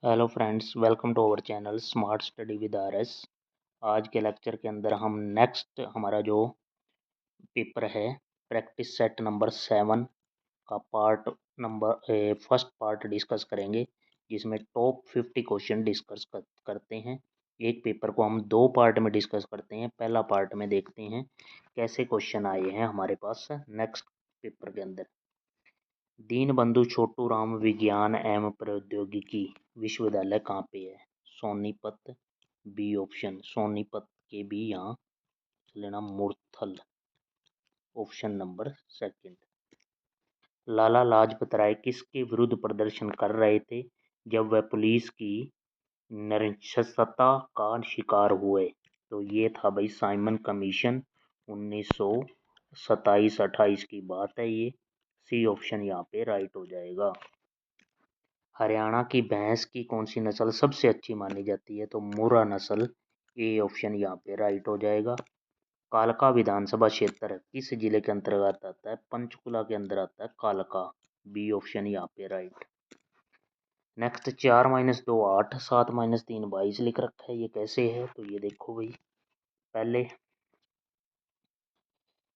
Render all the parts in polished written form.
Hello friends, welcome to our channel smart study with R S. आज के lecture के अंदर हम नेक्स्ट हमारा जो पेपर है प्रैक्टिस सेट नंबर 7 का फर्स्ट पार्ट डिस्कस करेंगे, जिसमें टॉप 50 क्वेश्चन डिस्कस करते हैं। एक पेपर को हम दो पार्ट में डिस्कस करते हैं। पहला पार्ट में देखते हैं कैसे क्वेश्चन आए हैं हमारे पास नेक्स्ट पेपर के अंदर। दीनबंधु छोटूराम विज्ञान एवं प्रौद्योगिकी विश्वविद्यालय कहाँ पे है? सोनीपत। बी ऑप्शन सोनीपत के भी यहाँ लेना Murthal, option number second. Lala Lajpat Rai किसके विरुद्ध प्रदर्शन कर रहे थे जब वह पुलिस की नृशंसता का शिकार हुए? तो ये था भाई साइमन कमीशन, 1927-28 की बात है ये। सी ऑप्शन यहाँ पे राइट हो जाएगा। हरियाणा की भैंस की कौन सी नस्ल सबसे अच्छी मानी जाती है? तो मुर्रा नस्ल, ए ऑप्शन यहाँ पे राइट हो जाएगा। कालका विधानसभा क्षेत्र किस जिले के अंतर्गत आता है? पंचकुला के अंदर आता है कालका, बी ऑप्शन यहाँ पे राइट। नेक्स्ट 4-2 8, 7-3 22 लिख रखा है, ये कैसे है? तो ये देखो भाई, पहले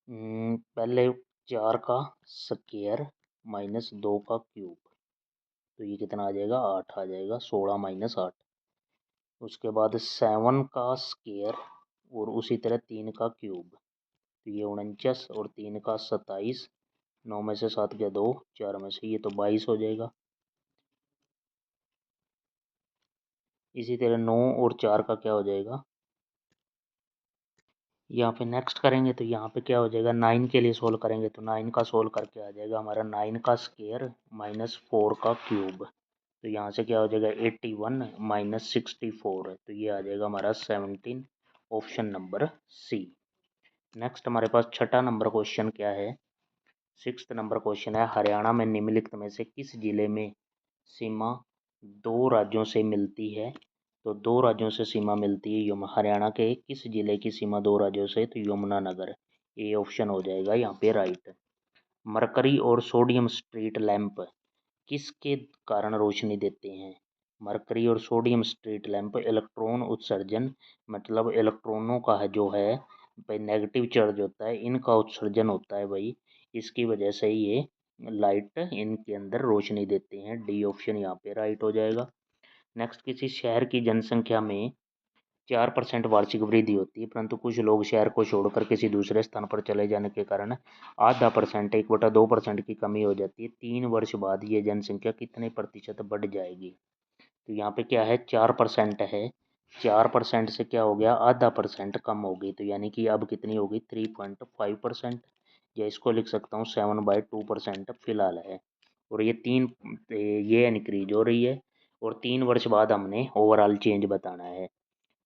पहले 4 का स्क्वायर माइनस 2 का क्यूब, तो ये कितना आ जाएगा? 8 आ जाएगा, 16-8। उसके बाद 7 का स्क्वायर और उसी तरह 3 का क्यूब, तो ये 49 और 3 का 27, 9 में से 7 गया 2, 4 में से ये तो 22 हो जाएगा। इसी तरह 9 और 4 का क्या हो जाएगा? यहाँ पे नेक्स्ट करेंगे तो यहाँ पे क्या हो जाएगा? 9 के लिए सोल्व करेंगे तो 9 का सोल्व करके आ जाएगा हमारा 9 का स्क्वायर माइनस 4 का क्यूब, तो यहाँ से क्या हो जाएगा? 81 माइनस 64, तो ये आ जाएगा हमारा 17, ऑप्शन नंबर सी। नेक्स्ट हमारे पास छठा नंबर क्वेश्चन क्या है? 6th नंबर क्वेश्चन है, हरियाणा में निम्नलिखित में से किस जिले में सीमा दो राज्यों से मिलती है? तो दो राज्यों से सीमा मिलती है हरियाणा के किस जिले की सीमा दो राज्यों से? तो यमुनानगर, ए ऑप्शन हो जाएगा यहाँ पे राइट। मरकरी और सोडियम स्ट्रीट लैंप किसके कारण रोशनी देते हैं? मरकरी और सोडियम स्ट्रीट लैंप इलेक्ट्रॉन उत्सर्जन, मतलब इलेक्ट्रॉनों का है जो है भाई नेगेटिव चार्ज होता है, इनका उत्सर्जन होता है भाई, इसकी वजह से ये लाइट इनके अंदर रोशनी देते हैं, डी ऑप्शन यहाँ पे राइट हो जाएगा। नेक्स्ट, किसी शहर की जनसंख्या में 4% वार्षिक वृद्धि होती है, परंतु कुछ लोग शहर को छोड़कर किसी दूसरे स्थान पर चले जाने के कारण आधा परसेंट 1/2% की कमी हो जाती है। 3 वर्ष बाद ये जनसंख्या कितने प्रतिशत बढ़ जाएगी? तो यहाँ पे क्या है? 4% है, 4% से क्या हो गया? आधा परसेंट कम हो गई, तो यानी कि अब कितनी होगी? 3.5%, या इसको लिख सकता हूँ 7/2% फिलहाल है। और ये इनक्रीज हो रही है, और 3 वर्ष बाद हमने ओवरऑल चेंज बताना है।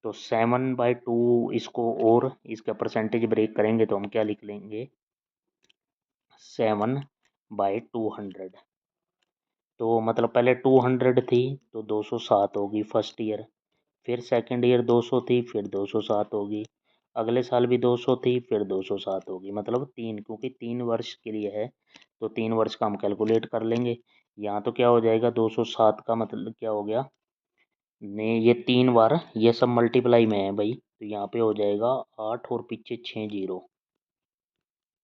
तो 7/2 इसको और इसका परसेंटेज ब्रेक करेंगे तो हम क्या लिख लेंगे? 7/200। तो मतलब पहले 200 थी तो 207 होगी फर्स्ट ईयर, फिर सेकंड ईयर 200 थी, फिर 207 होगी, अगले साल भी 200 थी, फिर 207 होगी, मतलब 3, क्योंकि 3 वर्ष के लिए है तो 3 वर्ष का हम कैलकुलेट कर लेंगे। यहाँ तो क्या हो जाएगा? 207 का मतलब क्या हो गया? ने ये 3 बार ये सब मल्टीप्लाई में है भाई, तो यहाँ पे हो जाएगा 8 और पीछे 6 जीरो,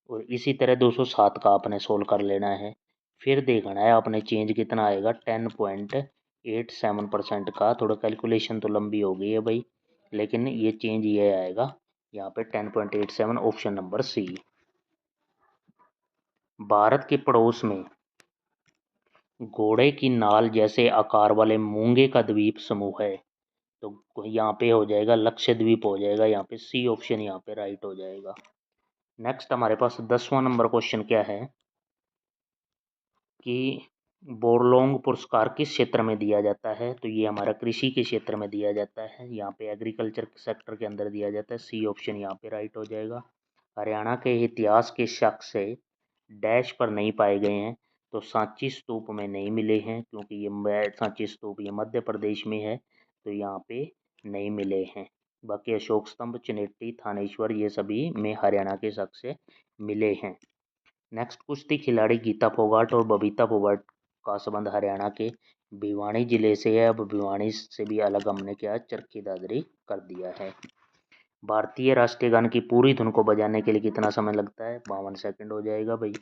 और इसी तरह 207 का आपने सोल्व कर लेना है। फिर देखना है आपने चेंज कितना आएगा? 10.87% का। थोड़ा कैलकुलेशन तो लंबी हो गई है भाई, लेकिन ये चेंज ये आएगा यहाँ पे 10.87, ऑप्शन नंबर सी। भारत के पड़ोस में घोड़े की नाल जैसे आकार वाले मूंगे का द्वीप समूह है, तो यहाँ पे हो जाएगा लक्षद्वीप हो जाएगा, यहाँ पे सी ऑप्शन यहाँ पे राइट हो जाएगा। नेक्स्ट हमारे पास 10वां नंबर क्वेश्चन क्या है कि बोरलोंग पुरस्कार किस क्षेत्र में दिया जाता है? तो ये हमारा कृषि के क्षेत्र में दिया जाता है, यहाँ पे एग्रीकल्चर सेक्टर के अंदर दिया जाता है, सी ऑप्शन यहाँ पे राइट हो जाएगा। हरियाणा के इतिहास के साक्ष्य डैश पर नहीं पाए गए हैं, तो सांची स्तूप में नहीं मिले हैं, क्योंकि ये सांची स्तूप ये मध्य प्रदेश में है, तो यहाँ पे नहीं मिले हैं। बाकी अशोक स्तंभ, चनेट्टी, थानेश्वर ये सभी में हरियाणा के साक्ष्य मिले हैं। नेक्स्ट, कुश्ती खिलाड़ी गीता फोगाट और बबीता फोगाट का संबंध हरियाणा के भिवानी जिले से है। अब भिवानी से भी अलग हमने क्या चरखी दादरी कर दिया है। भारतीय राष्ट्रीय गान की पूरी धुन को बजाने के लिए कितना समय लगता है? 52 सेकंड हो जाएगा भाई।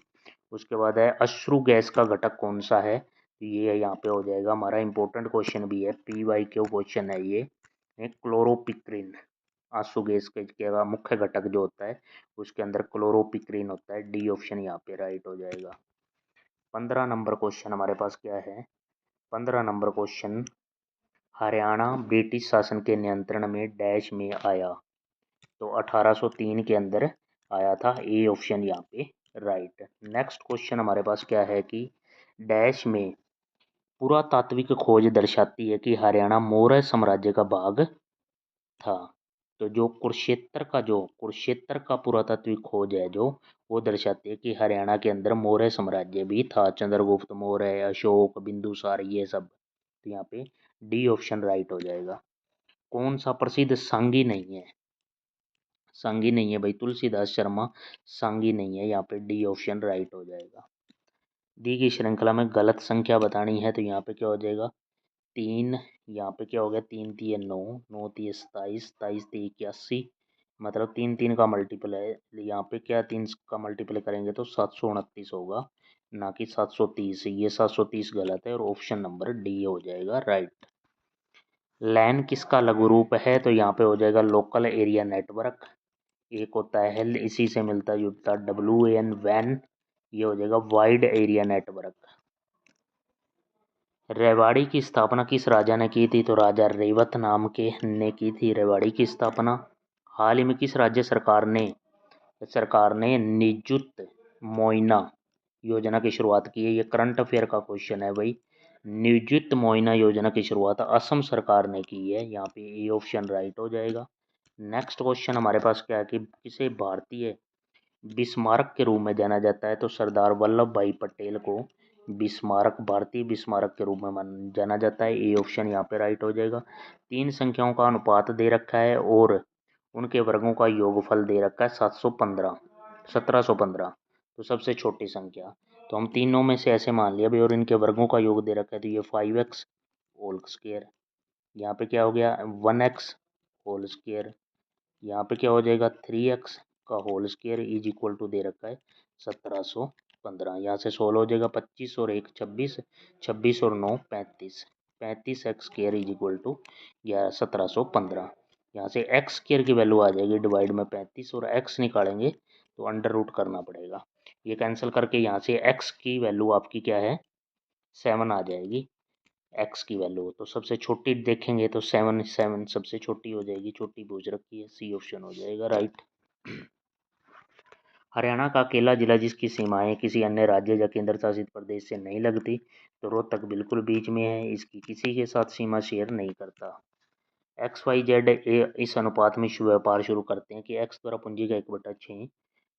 उसके बाद है अश्रु गैस का घटक कौन सा है? ये यहाँ पे हो जाएगा हमारा इंपॉर्टेंट क्वेश्चन भी है, PYQ क्वेश्चन है ये, क्लोरोपिक्रिन। आंसू गैस का मुख्य घटक जो होता है उसके अंदर क्लोरोपिक्रिन होता है। डी ऑप्शन यहाँ पे राइट हो जाएगा। 15 नंबर क्वेश्चन हमारे पास क्या है? 15 नंबर क्वेश्चन, हरियाणा ब्रिटिश शासन के नियंत्रण में डैश में आया? तो 1803 के अंदर आया था। ए ऑप्शन यहाँ पे राइट। नेक्स्ट क्वेश्चन हमारे पास क्या है कि डैश में पुरातात्विक खोज दर्शाती है कि हरियाणा मौर्य साम्राज्य का भाग था। तो जो कुरुक्षेत्र का पुरातात्विक खोज है जो वो दर्शाती है कि हरियाणा के अंदर मौर्य साम्राज्य भी था। चंद्रगुप्त मौर्य, अशोक, बिंदुसार, ये सब। तो यहाँ पे डी ऑप्शन राइट हो जाएगा। कौन सा प्रसिद्ध सांगी नहीं है? सांगी नहीं है भाई, तुलसीदास शर्मा सांगी नहीं है। यहाँ पे डी ऑप्शन राइट हो जाएगा। दी गई श्रृंखला में गलत संख्या बतानी है तो यहाँ पे क्या हो जाएगा? 3, यहाँ पे क्या हो गया? 3 3 9, 9 3 27, 27 3 81, मतलब 3 3 का मल्टीपल है। यहाँ पे क्या 3 का मल्टीपल करेंगे तो 729 होगा, ना कि 730। ये 730 गलत है और ऑप्शन नंबर डी हो जाएगा राइट। लैन किसका लघु रूप है? तो यहाँ पे हो जाएगा लोकल एरिया नेटवर्क। एक होता है हेल, इसी से मिलता जुलता WAN वैन। ये हो जाएगा वाइड एरिया नेटवर्क। रेवाड़ी की स्थापना किस राजा ने की थी? तो राजा रेवत नाम के ने की थी रेवाड़ी की स्थापना। हाल ही में किस राज्य सरकार ने निजुत मोइना योजना की शुरुआत की है? ये करंट अफेयर का क्वेश्चन है भाई। निजुत मोइना योजना की शुरुआत असम सरकार ने की है। यहाँ पे ए ऑप्शन राइट हो जाएगा। नेक्स्ट क्वेश्चन हमारे पास क्या है कि किसे भारतीय बिस्मारक के रूप में जाना जाता है? तो सरदार वल्लभ भाई पटेल को बिस्मारक, भारतीय बिस्मारक के रूप में जाना जाता है। ए ऑप्शन यहाँ पे राइट हो जाएगा। 3 संख्याओं का अनुपात दे रखा है और उनके वर्गों का योगफल दे रखा है 715, 1715। तो सबसे छोटी संख्या तो हम तीनों में से ऐसे मान लिया भाई, और इनके वर्गों का योग दे रखा है तो ये 5x होल स्क्वायर। यहाँ पे क्या हो गया? 1x whole square. यहाँ पे क्या हो जाएगा? 3x का whole square is equal to दे रखा है 1715। यहाँ से 16 हो जाएगा, 25 और 1 26, 26 और 9 35, 35x square is equal to 1715। यहाँ से x स्क्वायर की वैल्यू आ जाएगी डिवाइड में 35 और x निकालेंगे तो अंडर रूट करना पड़ेगा। ये कैंसिल करके यहाँ से x की वैल्यू आपकी क्या है? 7 आ जाएगी। एक्स की वैल्यू तो सबसे छोटी देखेंगे तो 7 सबसे छोटी हो जाएगी, छोटी पूछ रखी है। सी ऑप्शन हो जाएगा राइट। हरियाणा का अकेला जिला जिसकी सीमाएं किसी अन्य राज्य या केंद्र शासित प्रदेश से नहीं लगती तो रोहतक बिल्कुल बीच में है, इसकी किसी के साथ सीमा शेयर नहीं करता। XYZ इस अनुपात में व्यापार शुरू करते हैं कि x द्वारा पूंजी का 1/6,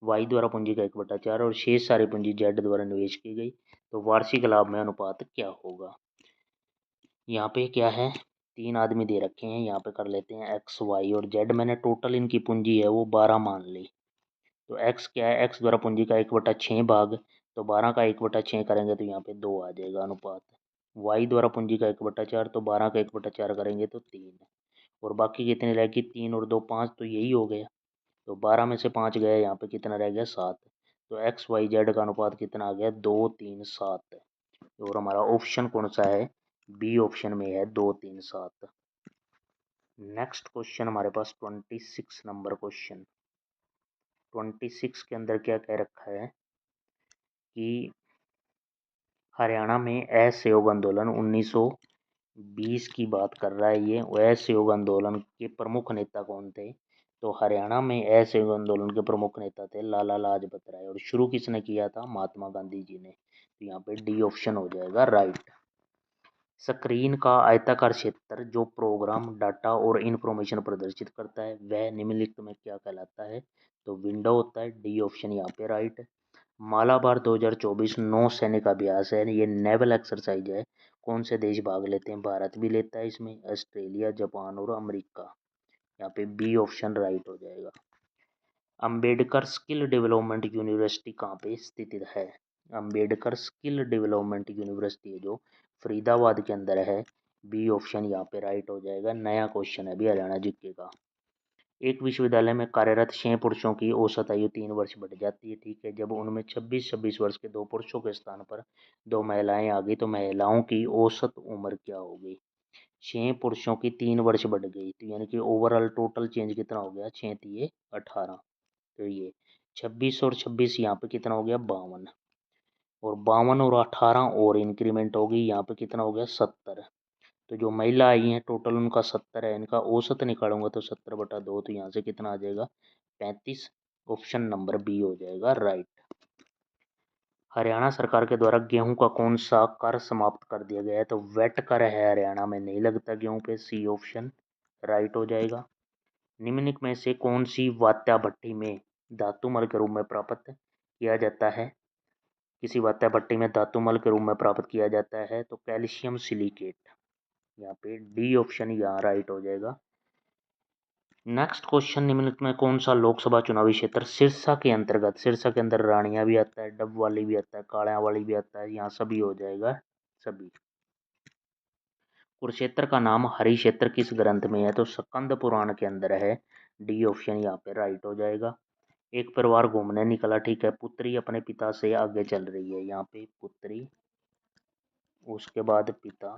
y द्वारा पूंजी का 1/4 और शेष सारी पूंजी z द्वारा निवेश की गई तो वार्षिक लाभ में अनुपात क्या होगा? यहाँ पे क्या है? 3 आदमी दे रखे हैं, यहाँ पे कर लेते हैं x y और z। मैंने टोटल इनकी पूंजी है वो 12 मान ली। तो x क्या है? x द्वारा पूंजी का 1/6 भाग, तो 12 का 1/6 करेंगे तो यहाँ पे 2 आ जाएगा अनुपात। y द्वारा पूंजी का 1/4, तो 12 का 1/4 करेंगे तो 3, और बाकी कितनी रहेगी? 3 और 2 5, तो यही हो गया। तो 12 में से 5 गया, यहाँ पे कितना रह गया? 7। तो XYZ का अनुपात कितना आ गया? 2 3 7। और हमारा ऑप्शन कौन सा है? बी ऑप्शन में है 2 3 7। नेक्स्ट क्वेश्चन हमारे पास 26 नंबर क्वेश्चन। 26 के अंदर क्या कह रखा है कि हरियाणा में असहयोग आंदोलन 1920 की बात कर रहा है ये। असहयोग आंदोलन के प्रमुख नेता कौन थे? तो हरियाणा में असहयोग आंदोलन के प्रमुख नेता थे लाला लाजपत राय, और शुरू किसने किया था? महात्मा गांधी जी ने। तो यहाँ पे डी ऑप्शन हो जाएगा राइट। स्क्रीन का आयताकार क्षेत्र जो प्रोग्राम, डाटा और इन्फॉर्मेशन प्रदर्शित करता है वह निम्नलिखित में क्या कहलाता है? तो विंडो होता है। डी ऑप्शन यहाँ पे राइट। मालाबार 2024 नौसैनिक अभ्यास है, ये नेवल एक्सरसाइज है। कौन से देश भाग लेते हैं? भारत भी लेता है इसमें, ऑस्ट्रेलिया, जापान और अमेरिका। यहाँ पे बी ऑप्शन राइट हो जाएगा। अंबेडकर स्किल डेवलपमेंट यूनिवर्सिटी कहाँ पे स्थित है? अंबेडकर स्किल डेवलपमेंट यूनिवर्सिटी है जो फरीदाबाद के अंदर है। बी ऑप्शन यहाँ पे राइट हो जाएगा। नया क्वेश्चन है भी हरियाणा जीके का। एक विश्वविद्यालय में कार्यरत 6 पुरुषों की औसत आयु 3 वर्ष बढ़ जाती है, ठीक है। जब उनमें 26-26 वर्ष के 2 पुरुषों के स्थान पर 2 महिलाएं आ गई तो महिलाओं की औसत उम्र क्या होगी? 6 पुरुषों की 3 वर्ष बढ़ गई तो यानी कि ओवरऑल टोटल चेंज कितना हो गया? 6 तिये 18। तो ये 26 और 26 यहाँ पे कितना हो गया? 52। और 52 और 18 और इंक्रीमेंट होगी, यहाँ पे कितना हो गया? 70। तो जो महिला आई हैं टोटल उनका 70 है, इनका औसत निकालूंगा तो 70/2, तो यहाँ से कितना आ जाएगा? 35। ऑप्शन नंबर बी हो जाएगा राइट। हरियाणा सरकार के द्वारा गेहूं का कौन सा कर समाप्त कर दिया गया है? तो वेट कर है, हरियाणा में नहीं लगता गेहूं पे। सी ऑप्शन राइट हो जाएगा। निम्नलिखित में से कौन सी वात्या भट्टी में धातु मल के रूप में प्राप्त किया जाता है? किसी वात्या भट्टी में धातु मल के रूप में प्राप्त किया जाता है तो कैल्शियम सिलिकेट। यहाँ पे डी ऑप्शन यहाँ राइट हो जाएगा। नेक्स्ट क्वेश्चन, निम्नलिखित में कौन सा लोकसभा चुनावी क्षेत्र सिरसा के अंतर्गत, सिरसा के अंदर रानिया भी आता है, डब वाली भी आता है, काड़ियावाली भी आता है, यहाँ सभी हो जाएगा सभी। कुरुक्षेत्र का नाम हरि क्षेत्र किस ग्रंथ में है? तो स्कंद पुराण के अंदर है। डी ऑप्शन यहाँ पे राइट हो जाएगा। एक परिवार घूमने निकला, ठीक है। पुत्री अपने पिता से आगे चल रही है, यहाँ पे पुत्री उसके बाद पिता,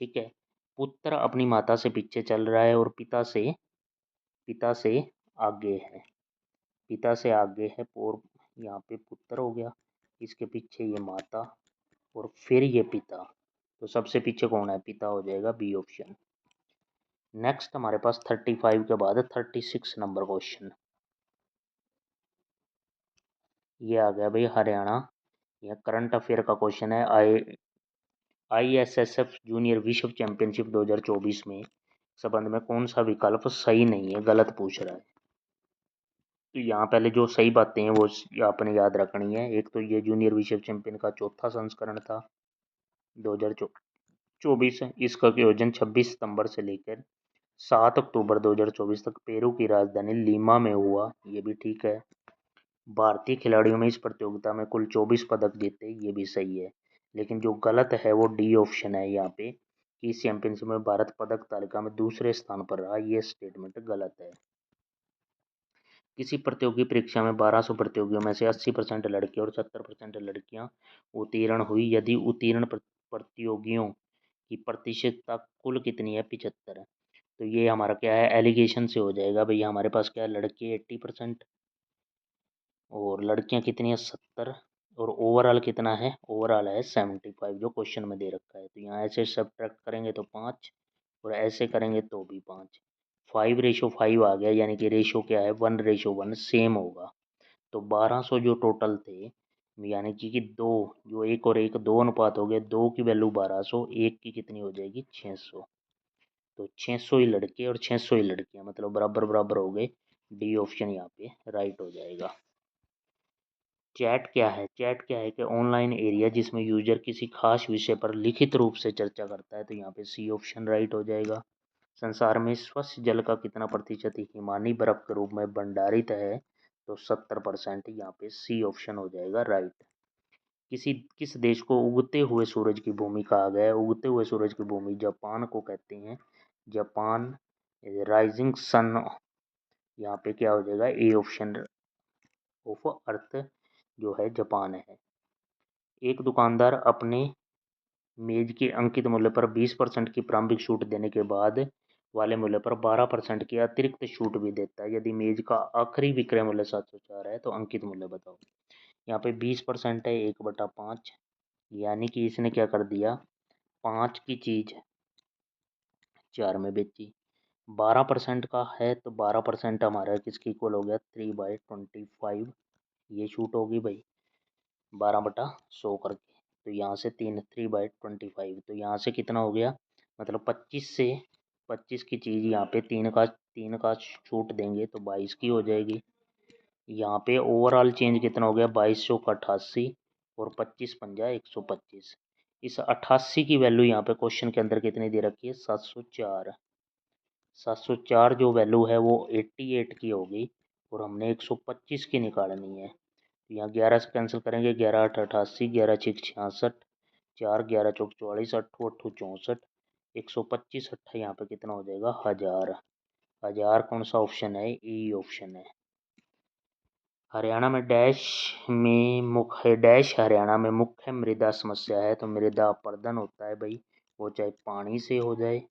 ठीक है। पुत्र अपनी माता से पीछे चल रहा है और पिता से आगे है, पिता से आगे है और यहाँ पे पुत्र हो गया, इसके पीछे ये माता और फिर ये पिता। तो सबसे पीछे कौन है? पिता हो जाएगा बी ऑप्शन। नेक्स्ट हमारे पास 35 के बाद 36 नंबर क्वेश्चन, ये आ गया भाई हरियाणा। यह करंट अफेयर का क्वेश्चन है। ISSF जूनियर विश्व चैंपियनशिप 2024 में संबंध में कौन सा विकल्प सही नहीं है, गलत पूछ रहा है। तो यहाँ पहले जो सही बातें हैं वो आपने याद रखनी है। एक तो ये जूनियर विश्व चैंपियन का चौथा संस्करण था 2024। इसका आयोजन 26 सितंबर से लेकर 7 अक्टूबर 2024 तक पेरू की राजधानी लीमा में हुआ, ये भी ठीक है। भारतीय खिलाड़ियों में इस प्रतियोगिता में कुल 24 पदक जीते, ये भी सही है। लेकिन जो गलत है वो डी ऑप्शन है यहाँ पे कि इस चैंपियनशिप में भारत पदक तालिका में दूसरे स्थान पर रहा, ये स्टेटमेंट गलत है। किसी प्रतियोगी परीक्षा में 1200 प्रतियोगियों में से 80% लड़के और 70% लड़कियां उत्तीर्ण हुई, यदि उत्तीर्ण प्रतियोगियों की प्रतिशतता कुल कितनी है? 75। तो ये हमारा क्या है? एलिगेशन से हो जाएगा भैया। हमारे पास क्या है? लड़के 80% और लड़कियां कितनी है? 70। और ओवरऑल कितना है? ओवरऑल है 75 जो क्वेश्चन में दे रखा है। तो यहाँ ऐसे सब्ट्रैक्ट करेंगे तो 5 और ऐसे करेंगे तो भी 5। 5:5 आ गया, यानी कि रेशो क्या है? 1:1 सेम होगा। तो 1200 जो टोटल थे, यानी कि दो, जो एक और एक 2 अनुपात हो गए, 2 की वैल्यू 1200, एक की कितनी हो जाएगी? 600। तो 600 ही लड़के और 600 ही लड़कियां, मतलब बराबर बराबर हो गए। डी ऑप्शन यहाँ पे राइट हो जाएगा। चैट क्या है? चैट क्या है कि ऑनलाइन एरिया जिसमें यूजर किसी खास विषय पर लिखित रूप से चर्चा करता है, तो यहाँ पे सी ऑप्शन राइट हो जाएगा। संसार में स्वच्छ जल का कितना प्रतिशत हिमानी बर्फ के रूप में भंडारित है? तो 70%, यहाँ पे सी ऑप्शन हो जाएगा राइट। किस देश को उगते हुए सूरज की भूमि कहा गया है? उगते हुए सूरज की भूमि जापान को कहते हैं। जापान राइजिंग सन, यहाँ पे क्या हो जाएगा? ए ऑप्शन ऑफ अर्थ जो है जापान है। एक दुकानदार अपने मेज के अंकित मूल्य पर 20% की प्रारंभिक छूट देने के बाद वाले मूल्य पर 12% की अतिरिक्त छूट भी देता है। यदि मेज का आखिरी विक्रय मूल्य 704 है तो अंकित मूल्य बताओ। यहाँ पे 20% है, 1/5, यानी कि इसने क्या कर दिया? 5 की चीज 4 में बेची। 12% का है तो 12% हमारा किसके इक्वल हो गया? 3/25। ये छूट होगी भाई 12/100 करके। तो यहाँ से 3/25, तो यहाँ से कितना हो गया? मतलब 25 की चीज़ यहाँ पे 3 का छूट देंगे तो 22 की हो जाएगी। यहाँ पे ओवरऑल चेंज कितना हो गया? 2200 का 88 और 25×5 125। इस 88 की वैल्यू यहाँ पे क्वेश्चन के अंदर कितनी दे रखी है? 704। 704 जो वैल्यू है वो 88 की होगी और हमने 125 की निकालनी है। यहाँ 11 से कैंसिल करेंगे, 11 8 88, 11 6 66, 4 11 चौक 44, 8 8 64, 125 8 यहाँ पे कितना हो जाएगा 1000। 1000 कौन सा ऑप्शन है, ई ऑप्शन है। हरियाणा में हरियाणा में मुख्य मृदा समस्या है, तो मृदा अपरदन होता है भाई, वो चाहे पानी से हो जाए,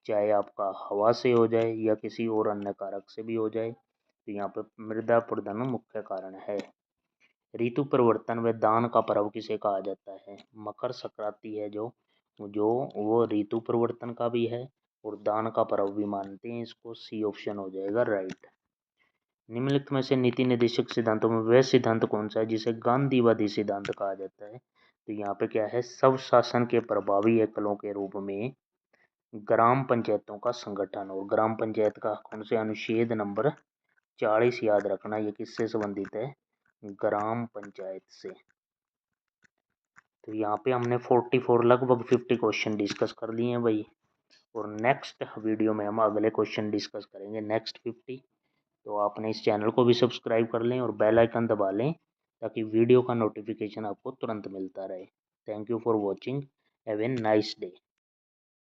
चाहे आपका हवा से हो जाए, या किसी और अन्य कारक से भी हो जाए, तो यहाँ पे मृदा अपरदन मुख्य कारण है। ऋतु परिवर्तन व दान का पर्व किसे कहा जाता है, मकर संक्रांति है जो जो वो ऋतु परिवर्तन का भी है और दान का पर्व भी मानते हैं इसको, सी ऑप्शन हो जाएगा राइट। निम्नलिखित में से नीति निर्देशक सिद्धांतों में वह सिद्धांत कौन सा है जिसे गांधीवादी सिद्धांत कहा जाता है, तो यहाँ पे क्या है, सब शासन के प्रभावी एकलों के रूप में ग्राम पंचायतों का संगठन, और ग्राम पंचायत का कौन से अनुच्छेद नंबर 40 याद रखना, ये किससे संबंधित है, ग्राम पंचायत से। तो यहाँ पे हमने 44 लगभग 50 क्वेश्चन डिस्कस कर लिए हैं भाई, और नेक्स्ट वीडियो में हम अगले क्वेश्चन डिस्कस करेंगे नेक्स्ट 50। तो आपने इस चैनल को भी सब्सक्राइब कर लें और बेल आइकन दबा लें ताकि वीडियो का नोटिफिकेशन आपको तुरंत मिलता रहे। Thank you for watching, have a nice day.